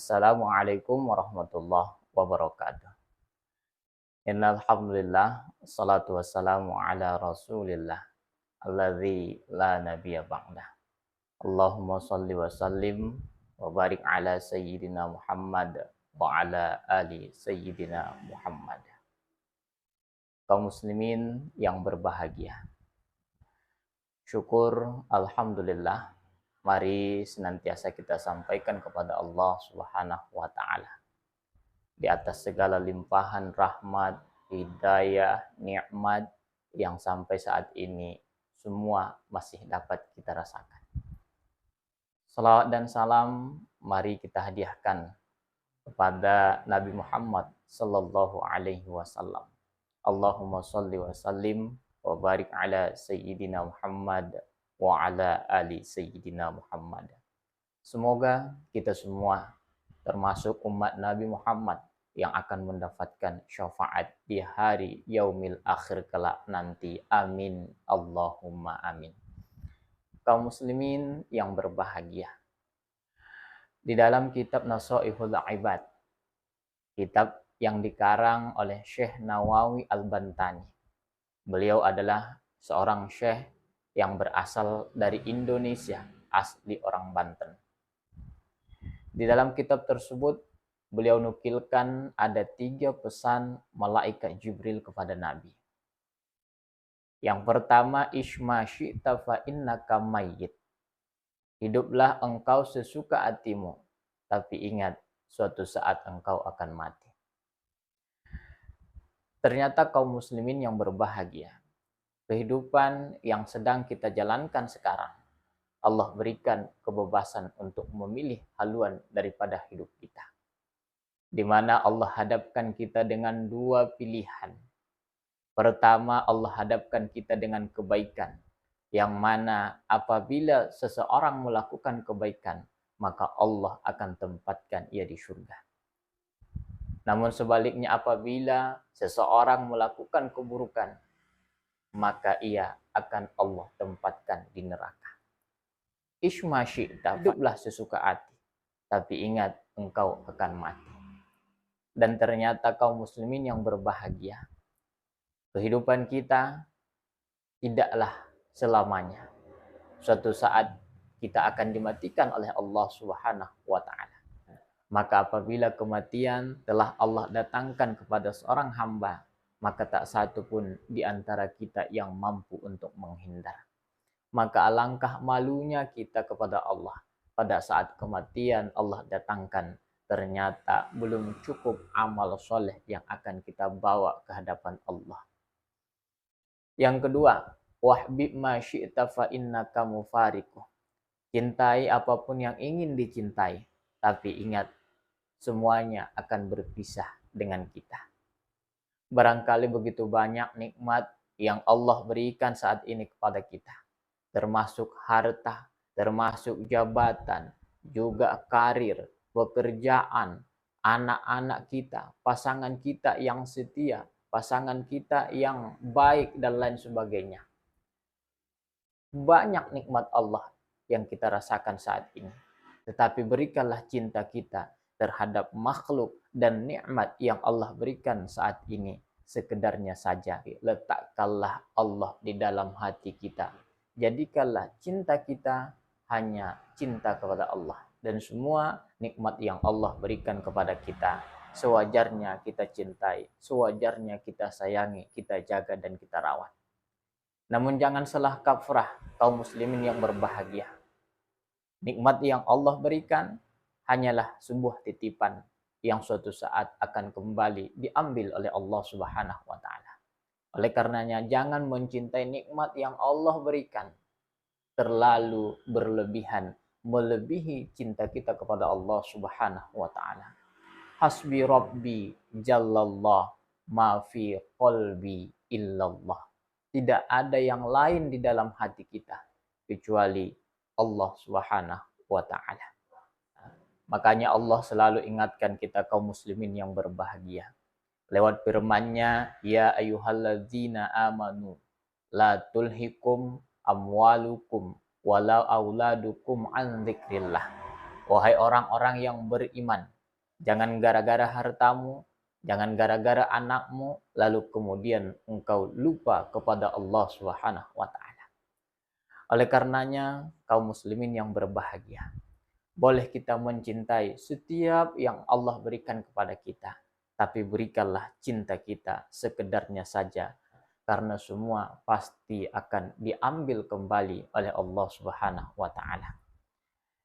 Assalamualaikum warahmatullahi wabarakatuh. Innal hamdalillah salatu wassalamu ala Rasulillah alladzi la nabiyya ba'dah. Allahumma shalli wa sallim wa barik ala sayyidina Muhammad wa ala ali sayyidina Muhammad. Kaum muslimin yang berbahagia. Syukur alhamdulillah, mari senantiasa kita sampaikan kepada Allah Subhanahu wa taala. Di atas segala limpahan rahmat, hidayah, nikmat yang sampai saat ini semua masih dapat kita rasakan. Salawat dan salam mari kita hadiahkan kepada Nabi Muhammad sallallahu alaihi wasallam. Allahumma shalli wa sallim wa barik ala sayyidina Muhammad wa ala ali sayyidina Muhammad. Semoga kita semua termasuk umat Nabi Muhammad yang akan mendapatkan syafaat di hari yaumil akhir kelak nanti. Amin. Allahumma amin. Kaum muslimin yang berbahagia. Di dalam kitab Nasaihul Ibad, kitab yang dikarang oleh Syekh Nawawi Al-Bantani. Beliau adalah seorang syekh yang berasal dari Indonesia, asli orang Banten. Di dalam kitab tersebut, beliau nukilkan ada 3 pesan malaikat Jibril kepada Nabi. Yang pertama, Ishma syi'ta fa innaka mayyit. Hiduplah engkau sesuka hatimu, tapi ingat suatu saat engkau akan mati. Ternyata kaum muslimin yang berbahagia, kehidupan yang sedang kita jalankan sekarang, Allah berikan kebebasan untuk memilih haluan daripada hidup kita. Di mana Allah hadapkan kita dengan 2 pilihan. Pertama, Allah hadapkan kita dengan kebaikan, yang mana apabila seseorang melakukan kebaikan, maka Allah akan tempatkan ia di surga. Namun sebaliknya apabila seseorang melakukan keburukan, maka ia akan Allah tempatkan di neraka. Ishma syi'ta, hiduplah sesuka hati, tapi ingat engkau akan mati. Dan ternyata kaum muslimin yang berbahagia, kehidupan kita tidaklah selamanya. Suatu saat kita akan dimatikan oleh Allah Subhanahu wa taala. Maka apabila kematian telah Allah datangkan kepada seorang hamba, maka tak satu pun di antara kita yang mampu untuk menghindar. Maka alangkah malunya kita kepada Allah pada saat kematian Allah datangkan, ternyata belum cukup amal soleh yang akan kita bawa ke hadapan Allah. Yang kedua, wahbib ma syi'ta fa innaka mufariquh. Cintai apapun yang ingin dicintai, tapi ingat semuanya akan berpisah dengan kita. Barangkali begitu banyak nikmat yang Allah berikan saat ini kepada kita, termasuk harta, termasuk jabatan, juga karir, pekerjaan, anak-anak kita, pasangan kita yang setia, pasangan kita yang baik, dan lain sebagainya. Banyak nikmat Allah yang kita rasakan saat ini. Tetapi berikanlah cinta kita terhadap makhluk dan nikmat yang Allah berikan saat ini sekedarnya saja. Letakkanlah Allah di dalam hati kita. Jadikanlah cinta kita hanya cinta kepada Allah. Dan semua nikmat yang Allah berikan kepada kita, sewajarnya kita cintai, sewajarnya kita sayangi, kita jaga dan kita rawat. Namun jangan salah kaprah kaum muslimin yang berbahagia. Nikmat yang Allah berikan hanyalah sebuah titipan yang suatu saat akan kembali diambil oleh Allah Subhanahu wa taala. Oleh karenanya jangan mencintai nikmat yang Allah berikan terlalu berlebihan, melebihi cinta kita kepada Allah Subhanahu wa taala. Hasbi Rabbi Jallallah ma fi qalbi illallah. Tidak ada yang lain di dalam hati kita kecuali Allah Subhanahu wa taala. Makanya Allah selalu ingatkan kita kaum muslimin yang berbahagia. Lewat firman-Nya, ya ayyuhalladzina amanu la tulhikum amwalukum wala auladukum an dzikrillah. Wahai orang-orang yang beriman, jangan gara-gara hartamu, jangan gara-gara anakmu, lalu kemudian engkau lupa kepada Allah Subhanahu wa Ta'ala. Oleh karenanya, kaum muslimin yang berbahagia, boleh kita mencintai setiap yang Allah berikan kepada kita, tapi berikanlah cinta kita sekedarnya saja, karena semua pasti akan diambil kembali oleh Allah Subhanahu wa Ta'ala.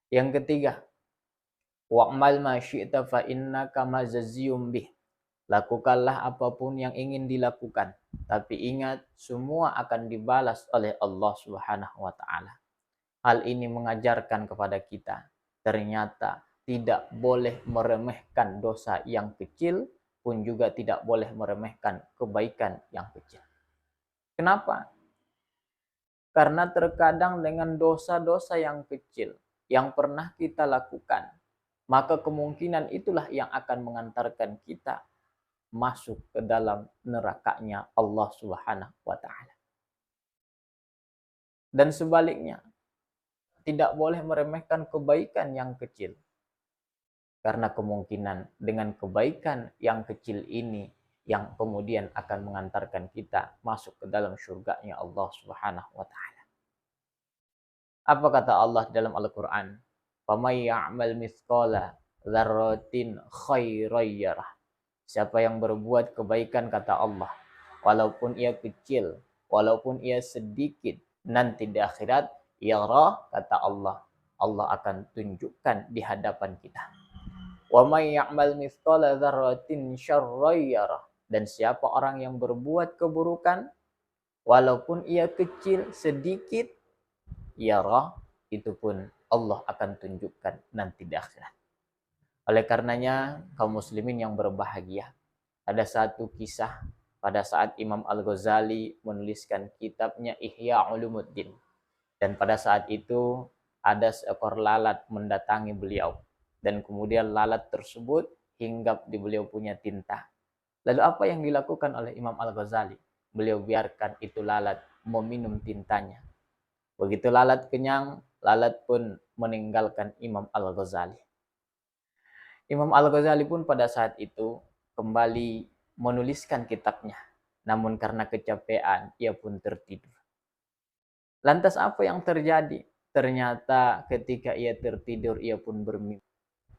Yang ketiga, wa'mal ma syi'ta fa innaka majziyum bih. Lakukanlah apapun yang ingin dilakukan, tapi ingat semua akan dibalas oleh Allah Subhanahu wa Ta'ala. Hal ini mengajarkan kepada kita ternyata tidak boleh meremehkan dosa yang kecil, pun juga tidak boleh meremehkan kebaikan yang kecil. Kenapa? Karena terkadang dengan dosa-dosa yang kecil yang pernah kita lakukan, maka kemungkinan itulah yang akan mengantarkan kita masuk ke dalam nerakanya Allah Subhanahu wa Ta'ala. Dan sebaliknya, tidak boleh meremehkan kebaikan yang kecil, karena kemungkinan dengan kebaikan yang kecil ini yang kemudian akan mengantarkan kita masuk ke dalam surganya Allah Subhanahu wa Ta'ala. Apa kata Allah dalam Al-Quran? "Faman ya'mal mithqala dzarratin khairan yarah." Siapa yang berbuat kebaikan, kata Allah, walaupun ia kecil, walaupun ia sedikit, nanti di akhirat, yarah, kata Allah, Allah akan tunjukkan di hadapan kita. Wa may ya'mal mithqala dzarratin syarran yarah. Dan siapa orang yang berbuat keburukan, walaupun ia kecil, sedikit, yarah, itu pun Allah akan tunjukkan nanti di akhirat. Oleh karenanya, kaum muslimin yang berbahagia, ada satu kisah pada saat Imam Al-Ghazali menuliskan kitabnya Ihya Ulumuddin. Dan pada saat itu ada seekor lalat mendatangi beliau. Dan kemudian lalat tersebut hinggap di beliau punya tinta. Lalu apa yang dilakukan oleh Imam Al-Ghazali? Beliau biarkan itu lalat meminum tintanya. Begitu lalat kenyang, lalat pun meninggalkan Imam Al-Ghazali. Imam Al-Ghazali pun pada saat itu kembali menuliskan kitabnya. Namun karena kecapean, ia pun tertidur. Lantas apa yang terjadi? Ternyata ketika ia tertidur, ia pun bermimpi.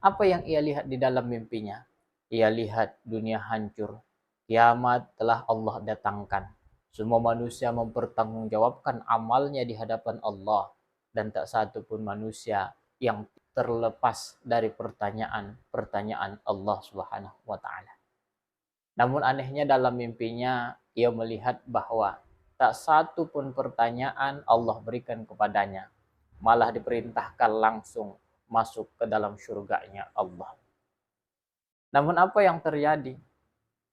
Apa yang ia lihat di dalam mimpinya? Ia lihat dunia hancur. Kiamat telah Allah datangkan. Semua manusia mempertanggungjawabkan amalnya di hadapan Allah. Dan tak satu pun manusia yang terlepas dari pertanyaan Allah Subhanahu wa Ta'ala. Namun anehnya dalam mimpinya ia melihat bahwa tak satu pun pertanyaan Allah berikan kepadanya, malah diperintahkan langsung masuk ke dalam surganya Allah. Namun apa yang terjadi?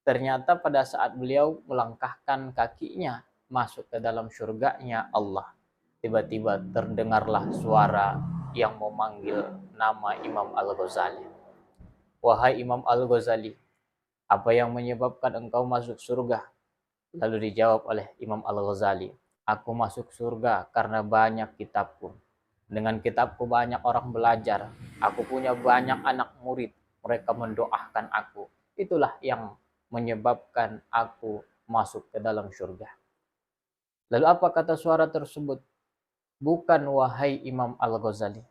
Ternyata pada saat beliau melangkahkan kakinya masuk ke dalam surganya Allah, tiba-tiba terdengarlah suara yang memanggil nama Imam Al-Ghazali. Wahai Imam Al-Ghazali, apa yang menyebabkan engkau masuk surga? Lalu dijawab oleh Imam Al-Ghazali, aku masuk surga karena banyak kitabku. Dengan kitabku banyak orang belajar. Aku punya banyak anak murid. Mereka mendoakan aku. Itulah yang menyebabkan aku masuk ke dalam surga. Lalu apa kata suara tersebut? Bukan, wahai Imam Al-Ghazali.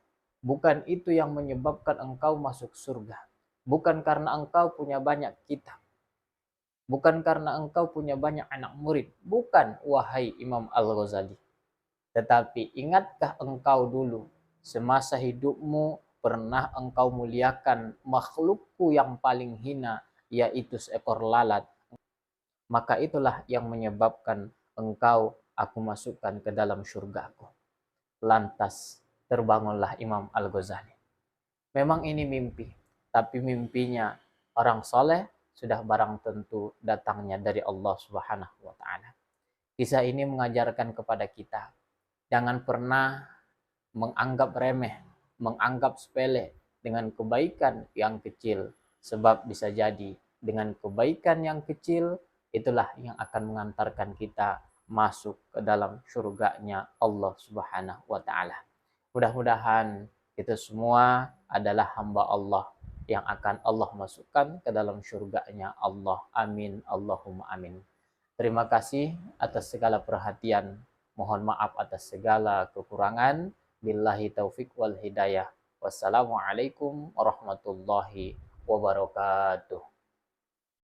Bukan itu yang menyebabkan engkau masuk surga. Bukan karena engkau punya banyak kitab. Bukan karena engkau punya banyak anak murid. Bukan, wahai Imam Al-Ghazali. Tetapi ingatkah engkau dulu, semasa hidupmu pernah engkau muliakan makhlukku yang paling hina, yaitu seekor lalat. Maka itulah yang menyebabkan engkau aku masukkan ke dalam surgaku. Lantas terbangunlah Imam Al-Ghazali. Memang ini mimpi, tapi mimpinya orang soleh sudah barang tentu datangnya dari Allah Subhanahu wa Ta'ala. Kisah ini mengajarkan kepada kita, jangan pernah menganggap remeh, menganggap sepele dengan kebaikan yang kecil, sebab bisa jadi dengan kebaikan yang kecil itulah yang akan mengantarkan kita masuk ke dalam surganya Allah Subhanahu wa Ta'ala. Mudah-mudahan Itu semua adalah hamba Allah yang akan Allah masukkan ke dalam surganya Allah. Amin. Allahumma amin. Terima kasih atas segala perhatian. Mohon maaf atas segala kekurangan. Billahi taufik wal hidayah. Wassalamualaikum warahmatullahi wabarakatuh.